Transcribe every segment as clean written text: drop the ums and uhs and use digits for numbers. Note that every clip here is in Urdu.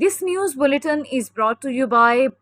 This news bulletin is brought to you by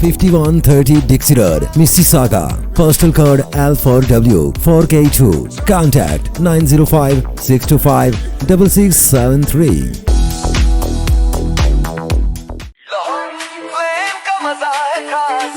5130 Dixie Road, Mississauga. Postal code L4W 4K2. Contact 905-625-6673.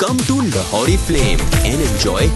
Come to Lahori Flame and enjoy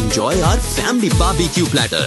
enjoy our family barbecue platter,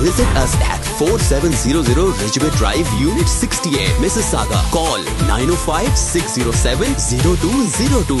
Visit us at 4700 Ridgeway Drive, Unit 68, Mississauga. Call 905-607-0202.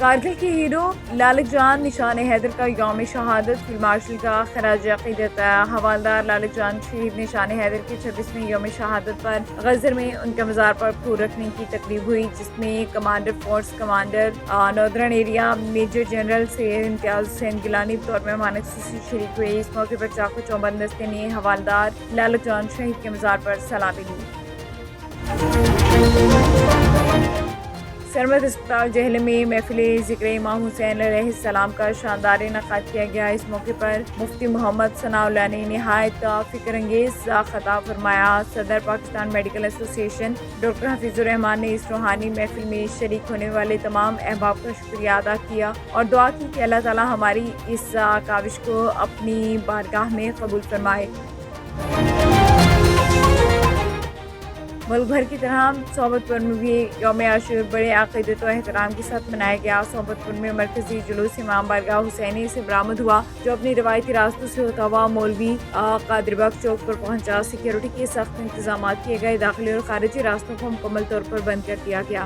Kargil کے ہیرو لالک جان نشان حیدر کا یوم شہادت، فیلڈ مارشل کا خراج عقیدت۔ حوالدار لالک جان شہید نشان حیدر کے 26ویں یوم شہادت پر غزر میں ان کے مزار پر پھول رکھنے کی تقریب ہوئی، جس میں commander force commander northern area major general Syed Imtiaz Hussain Gilani بطور مہمان خصوصی شریک ہوئے۔ اس موقع پر چاقو چوبند دستے نے حوالدار لالک جان شہید کے مزار پر سلامی لی۔ سرمد اسپتال جہلم میں محفل ذکر امام حسین علیہ السلام کا شاندار انعقاد کیا گیا۔ اس موقع پر مفتی محمد ثناء اللہ نے نہایت فکر انگیز خطاب فرمایا۔ صدر پاکستان میڈیکل ایسوسی ایشن ڈاکٹر حفیظ الرحمان نے اس روحانی محفل میں شریک ہونے والے تمام احباب کا شکریہ ادا کیا اور دعا کی کہ اللہ تعالی ہماری اس کاوش کو اپنی بارگاہ میں قبول فرمائے۔ ملک بھر کی طرح صحبت پور میں بھی یوم عاشور بڑے عقیدت و احترام کے ساتھ منایا گیا۔ صحبت پور میں مرکزی جلوس امام بارگاہ حسینی سے برآمد ہوا، جو اپنی روایتی راستوں سے ہوتا ہوا مولوی قادر بخش چوک پر پہنچا۔ سیکیورٹی کے سخت انتظامات کیے گئے، داخلی اور خارجی راستوں کو مکمل طور پر بند کر دیا گیا۔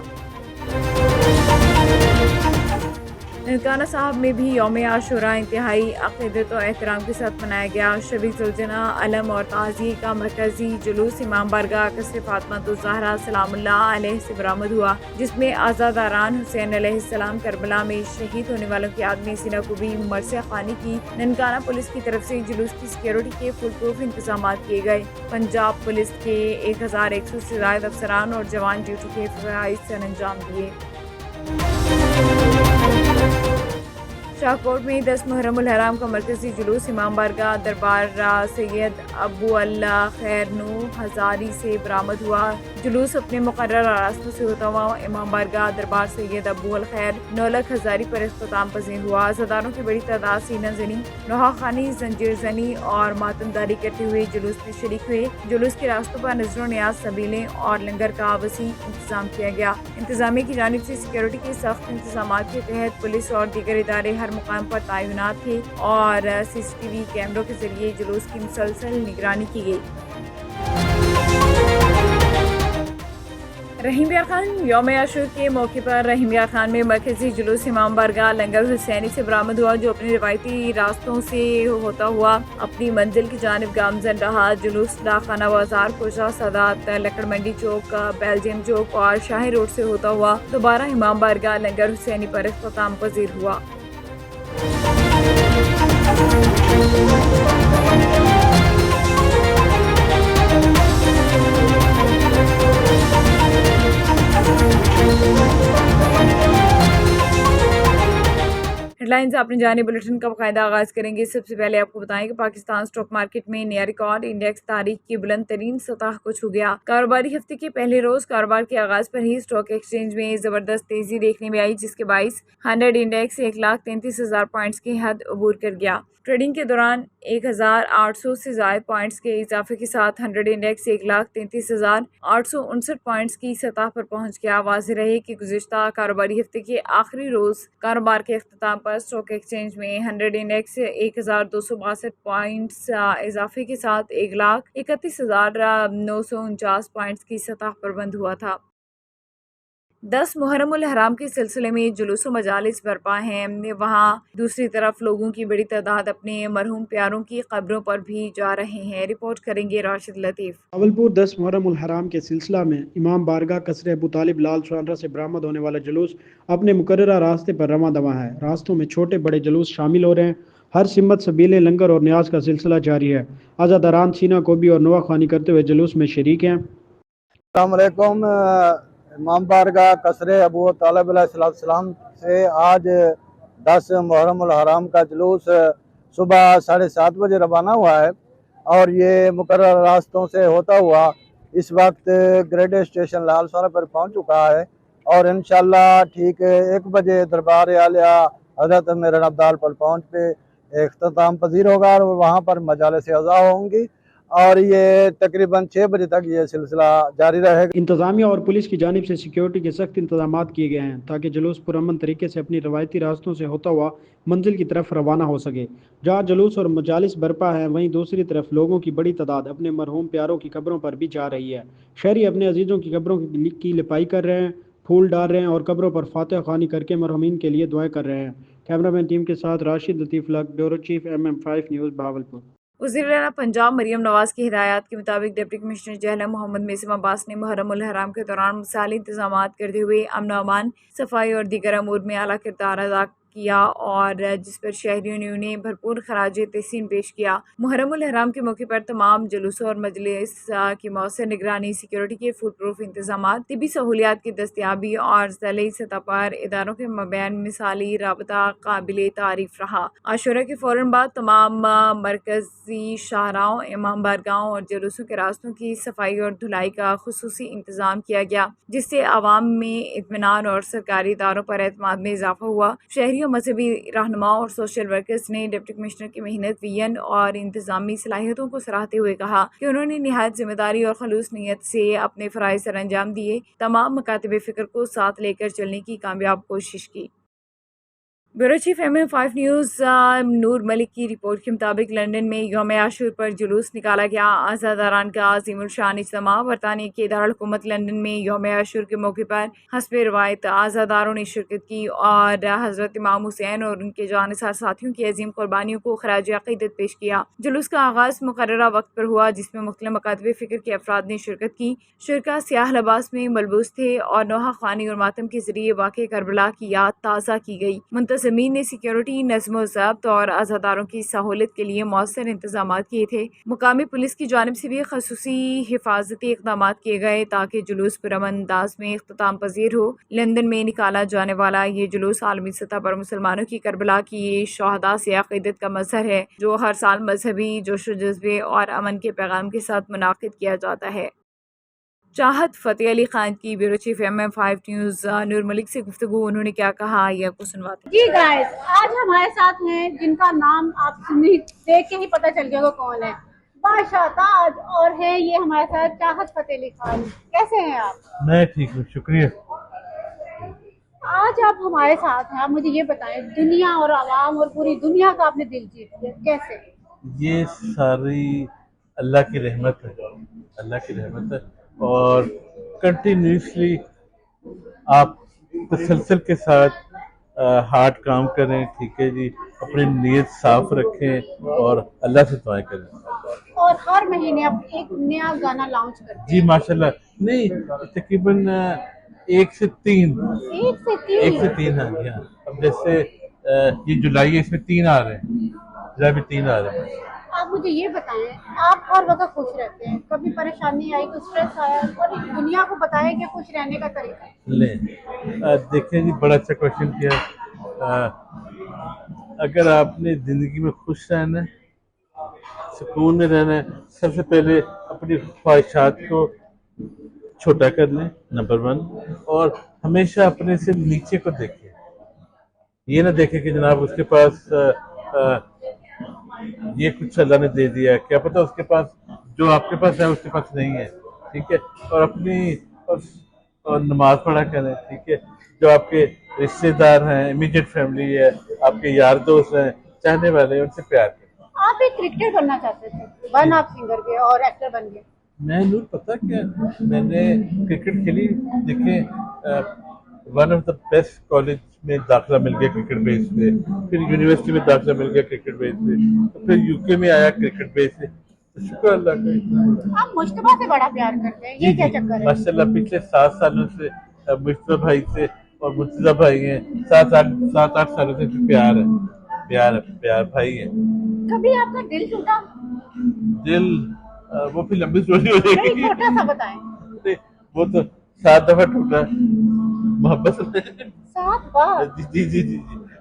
ننکانہ صاحب میں بھی یوم عاشوراء انتہائی عقیدت و احترام کے ساتھ منایا گیا۔ شبیق الجنہ علم اور تعزیے کا مرکزی جلوس امام بارگاہ قصر فاطمہ الزہرا سلام اللہ علیہ سے برآمد ہوا، جس میں آزاداران حسین علیہ السلام کربلا میں شہید ہونے والوں کی یاد میں سینہ کوبی مرثیہ خوانی کی۔ ننکانہ پولیس کی طرف سے جلوس کی سیکیورٹی کے فل پروف انتظامات کیے گئے۔ پنجاب پولیس کے 1100 سے زائد افسران اور جوان ڈیوٹی کے فرائض سر انجام دیے۔ شاہکوٹ میں 10 محرم الحرام کا مرکزی جلوس امام بارگاہ دربار سید ابو اللہ خیر نو ہزاری سے برآمد ہوا۔ جلوس اپنے مقررہ راستوں سے ہوتا ہوا امام بارگاہ دربار سید ابو الخیر نولک ہزاری پر اختتام پذیر ہوا۔ عزاداروں کی بڑی تعداد سینہ زنی، نوحہ خوانی، زنجیر زنی اور ماتم داری کرتے ہوئے جلوس میں شریک ہوئے۔ جلوس کے راستوں پر نظر و نیاز سبیلیں اور لنگر کا وسیع انتظام کیا گیا۔ انتظامیہ کی جانب سے سیکیورٹی کے سخت انتظامات کے تحت پولیس اور دیگر ادارے ہر مقام پر تعینات تھے اور سی سی ٹی وی کیمروں کے ذریعے جلوس کی مسلسل نگرانی کی گئی۔ رحیم یار خان یوم عاشور کے موقع پر رحیم یار خان میں مرکزی جلوس امام بارگاہ لنگر حسینی سے برآمد ہوا، جو اپنے روایتی راستوں سے ہوتا ہوا اپنی منزل کی جانب گامزن رہا۔ جلوس ڈاکخانہ بازار، کوشہ سادات، لکڑ منڈی چوک، بیلجیم چوک اور شاہی روڈ سے ہوتا ہوا دوبارہ امام بارگاہ لنگر حسینی پر اختتام پذیر ہوا۔ ہیڈ لائنز اپنی جانب بلیٹن کا باقاعدہ آغاز کریں گے۔ سب سے پہلے آپ کو بتائیں کہ پاکستان سٹاک مارکیٹ میں نیا ریکارڈ انڈیکس تاریخ کی بلند ترین سطح کو چھو گیا۔ کاروباری ہفتے کے پہلے روز کاروبار کے آغاز پر ہی اسٹاک ایکسچینج میں زبردست تیزی دیکھنے میں آئی، جس کے باعث 100 انڈیکس 1,33,000 پوائنٹس کی حد عبور کر گیا۔ ٹریڈنگ کے دوران 1,800 سے زائد پوائنٹس کے اضافے کے ساتھ 100 انڈیکس 1,33,859 پوائنٹس کی سطح پر پہنچ گیا۔ واضح رہے کہ گزشتہ کاروباری ہفتے کے آخری روز کاروبار کے اختتام پر اسٹاک ایکسچینج میں 100 انڈیکس 1,262 پوائنٹس اضافے کے ساتھ 1,31,949 پوائنٹس کی سطح پر بند ہوا تھا۔ 10 محرم الحرام کے سلسلے میں جلوس و مجالس برپا ہیں، وہاں دوسری طرف لوگوں کی بڑی تعداد اپنے مرحوم پیاروں کی قبروں پر بھی جا رہے ہیں۔ رپورٹ کریں گے راشد لطیف۔ راولپور 10 محرم الحرام کے سلسلہ میں امام بارگاہ قصر ابو طالب لال شانرہ سے برآمد ہونے والا جلوس اپنے مقررہ راستے پر رواں دواں ہے۔ راستوں میں چھوٹے بڑے جلوس شامل ہو رہے ہیں۔ ہر سمت سبیلے لنگر اور نیاز کا سلسلہ جاری ہے۔ عزاداران سینہ کوبی اور نوحہ خوانی کرتے ہوئے جلوس میں شریک ہیں۔ السلام علیکم۔ امام بارگاہ قصر ابو طالب علیہ السلام سے آج 10 محرم الحرام کا جلوس صبح 7:30 بجے روانہ ہوا ہے اور یہ مقررہ راستوں سے ہوتا ہوا اس وقت گریڈ اسٹیشن لال سورہ پر پہنچ چکا ہے اور انشاءاللہ ٹھیک 1 بجے دربار عالیہ حضرت امیر ابدال پر پہنچ پہ اختتام پذیر ہوگا اور وہاں پر مجالس عزا ہوں گی اور یہ تقریباً 6 بجے تک یہ سلسلہ جاری رہے گا۔ انتظامیہ اور پولیس کی جانب سے سیکیورٹی کے سخت انتظامات کیے گئے ہیں تاکہ جلوس پرامن طریقے سے اپنی روایتی راستوں سے ہوتا ہوا منزل کی طرف روانہ ہو سکے۔ جہاں جلوس اور مجالس برپا ہے، وہیں دوسری طرف لوگوں کی بڑی تعداد اپنے مرحوم پیاروں کی قبروں پر بھی جا رہی ہے۔ شہری اپنے عزیزوں کی قبروں کی لپائی کر رہے ہیں پھول ڈال رہے ہیں اور قبروں پر فاتح خوانی کر کے مرحومین کے لیے دعائیں کر رہے ہیں۔ کیمرہ مین ٹیم کے ساتھ راشد لطیف لق، bureau chief MM5 news Bahawalpur. وزیر اعلیٰ پنجاب مریم نواز کی ہدایات کے مطابق ڈپٹی کمشنر جہلم محمد میثم عباس نے محرم الحرام کے دوران مثالی انتظامات کرتے ہوئے امن و امان، صفائی اور دیگر امور میں اعلیٰ کردار ادا کیا اور جس پر شہریوں نے انہیں بھرپور خراج تحسین پیش کیا۔ محرم الحرام کے موقع پر تمام جلوسوں اور مجلس کی مؤثر نگرانی، سیکیورٹی کے فول پروف انتظامات، طبی سہولیات کی دستیابی اور ضلعی سطح پر اداروں کے مابین مثالی رابطہ قابل تعریف رہا۔ عاشورہ کے فوراً بعد تمام مرکزی شاہراہوں، امام بارگاہوں اور جلوسوں کے راستوں کی صفائی اور دھلائی کا خصوصی انتظام کیا گیا، جس سے عوام میں اطمینان اور سرکاری اداروں پر اعتماد میں اضافہ ہوا۔ شہریوں، مذہبی رہنماؤں اور سوشل ورکرز نے ڈپٹی کمشنر کی محنت، ویژن اور انتظامی صلاحیتوں کو سراہتے ہوئے کہا کہ انہوں نے نہایت ذمہ داری اور خلوص نیت سے اپنے فرائض سر انجام دیے، تمام مکاتب فکر کو ساتھ لے کر چلنے کی کامیاب کوشش کی۔ بیورو چیف MM5 نیوز نور ملک کی رپورٹ کے مطابق لندن میں یوم عاشور پر جلوس نکالا گیا۔ عزاداران کا عظیم الشان اجتماع۔ برطانیہ کے دارالحکومت لندن میں یوم عاشور کے موقع پر حسب روایت عزاداروں نے شرکت کی اور حضرت امام حسین اور ان کے جانثار ساتھیوں کی عظیم قربانیوں کو خراج عقیدت پیش کیا۔ جلوس کا آغاز مقررہ وقت پر ہوا، جس میں مختلف مکاتب فکر کے افراد نے شرکت کی۔ شرکاء سیاہ لباس میں ملبوس تھے اور نوحہ خوانی اور ماتم کے ذریعے واقع کربلا کی یاد تازہ کی گئی۔ منتظمین نے سیکیورٹی، نظم و ضبط اور عزاداروں کی سہولت کے لیے مؤثر انتظامات کیے تھے۔ مقامی پولیس کی جانب سے بھی خصوصی حفاظتی اقدامات کیے گئے تاکہ جلوس پرامن انداز میں اختتام پذیر ہو۔ لندن میں نکالا جانے والا یہ جلوس عالمی سطح پر مسلمانوں کی کربلا کی شہداء سے عقیدت کا مظہر ہے، جو ہر سال مذہبی جوش و جذبے اور امن کے پیغام کے ساتھ منعقد کیا جاتا ہے۔ چاہت فتح علی خان کی بیورو چیف MM5 نیوز نور ملک سے گفتگو، انہوں نے کیا کہا، یہ آپ کو سنواتے ہیں۔ جی گائز، آج ہمارے ساتھ ہیں جن کا نام آپ دیکھ کے ہی پتہ چل گیا وہ کون ہے، بادشاہ تاج، اور ہیں یہ ہمارے ساتھ چاہت فتح علی خان۔ کیسے ہیں آپ؟ میں ٹھیک ہوں، شکریہ۔ آج آپ ہمارے ساتھ ہیں، آپ مجھے یہ بتائیں، دنیا اور عوام اور پوری دنیا کا آپ نے دل جیت لیا، کیسے؟ یہ ساری اللہ کی رحمت ہے، اللہ کی رحمت ہے، اور کنٹینیوسلی آپ تسلسل کے ساتھ ہارڈ کام کریں، ٹھیک ہے جی، اپنی نیت صاف رکھیں اور اللہ سے دعائیں کریں۔ اور ہر مہینے آپ ایک نیا گانا لانچ کرتے ہیں؟ جی ماشاءاللہ، نہیں تقریباً 1 سے 3 ہاں جی ہاں۔ اب جیسے یہ جولائی ہے، اس میں 3 آ رہے ہیں، جولائی میں 3 آ رہے ہیں۔ آپ مجھے یہ بتائیں، آپ ہر وقت خوش رہتے ہیں، کبھی پریشانی آئی، کوئی اسٹریس آیا، اور دنیا کو بتائیں کہ خوش رہنے کا طریقہ؟ لیں دیکھیں جی، بڑا اچھا کوشچن کیا۔ اگر آپ نے زندگی میں خوش رہنا ہے، سکون میں رہنا ہے، سب سے پہلے اپنی خواہشات کو چھوٹا کر لیں، نمبر 1، اور ہمیشہ اپنے سے نیچے کو دیکھیں۔ یہ نہ دیکھیں کہ جناب اس کے پاس یہ کچھ اللہ نے دے دیا، کیا پتہ اس کے پاس جو آپ کے پاس ہے اس کے پاس نہیں ہے، ٹھیک ہے۔ اور اپنی اور نماز پڑھا کریں، ٹھیک ہے۔ جو آپ کے رشتے دار ہیں، امیڈیٹ فیملی ہے، آپ کے یار دوست ہیں، چاہنے والے ہیں، ان سے پیار کریں۔ آپ ایک کرکٹر بننا چاہتے تھے، ون آپ سنگر گئے اور ایکٹر بن گئے۔ میں نور پتہ کیا، میں نے کرکٹ کھیلی، دیکھیں one of the best college میں داخلہ مل گیا کرکٹ بیس پہ، پھر یونیورسٹی میں داخلہ مل گیا کرکٹ بیس پہ، پھر UK میں آیا کرکٹ بیس پہ، تو شکر اللہ کا۔ آپ مشتبہ سے بڑا پیار کرتے ہیں، یہ کیا چکر ہے؟ ماشاء اللہ پچھلے 7 سالوں سے مشتبہ بھائی سے اور مرتضیٰ بھائی ہیں، 7-8 سالوں سے پیار ہے، پیار بھائی ہے۔ کبھی آپ کا دل ٹوٹا؟ دل وہ پھر لمبی اسٹوری ہو جائے گی، چھوٹا سا بتائیں۔ وہ تو 7 دفعہ ٹوٹا محبت میں۔ 7 بار؟ جی،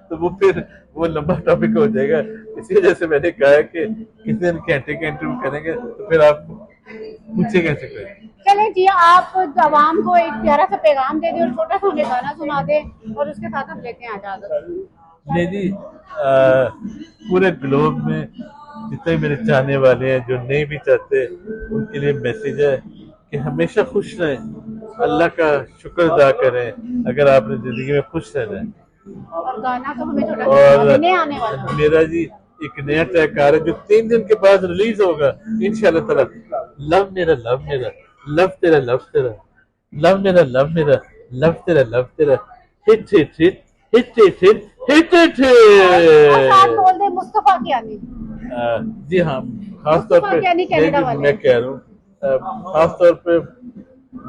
تو وہ پھر وہ لمبا ٹاپک ہو جائے گا، اسی وجہ سے میں نے کہا کہ کسی دن گھنٹے کا انٹرویو کریں گے تو پھر آپ پوچھے کیسے کریں۔ چلیں جی، آپ عوام کو ایک پیارا سا پیغام دے دیں اور چھوٹا سا ہمیں گانا سنا دیں، اور اس کے ساتھ ہم لیتے ہیں اجازت۔ نہیں جی، پورے گلوب میں جتنے میرے چاہنے والے ہیں، جو نہیں بھی چاہتے، ان کے لیے میسیج ہے کہ ہمیشہ خوش رہیں، اللہ کا شکر ادا کریں اگر آپ نے زندگی میں خوش رہنا ہے۔ اور گانا تو ہمیں چھوٹا اور سا نہیں آنے والا۔ میرا جی ایک نیا ٹریک آ رہا ہے جو 3 دن کے بعد ریلیز ہوگا انشاءاللہ تعالی۔ لو میرا، لو میرا، لو تیرا، لو تیرا، لو میرا، لو میرا، لفتے رہے ہٹ ہٹ ہٹ ہٹ ہٹ ہٹ ہٹ اور ساتھ بول دیں مصطفیٰ کیانی. جی ہاں خاص طور پہ کیانی کینیڈا والے. میں کہہ رہا ہوں خاص طور پہ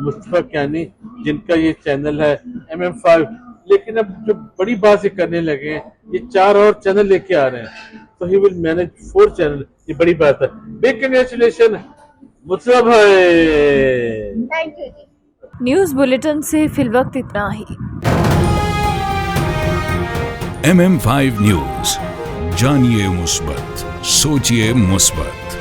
مصطفیٰ کیانی جن کا یہ چینل ہے MM5, لیکن اب جو بڑی بات یہ کرنے لگے ہیں یہ 4 اور چینل لے کے آ رہے ہیں, تو ہی ول مینج 4 چینل. یہ بڑی بات ہے. بگ کنگریچولیشن مصطفیٰ بھائی. Thank you ji. News bulletin سے فی الوقت اتنا ہی. MM5 نیوز, جانیے مثبت, سوچیے مثبت.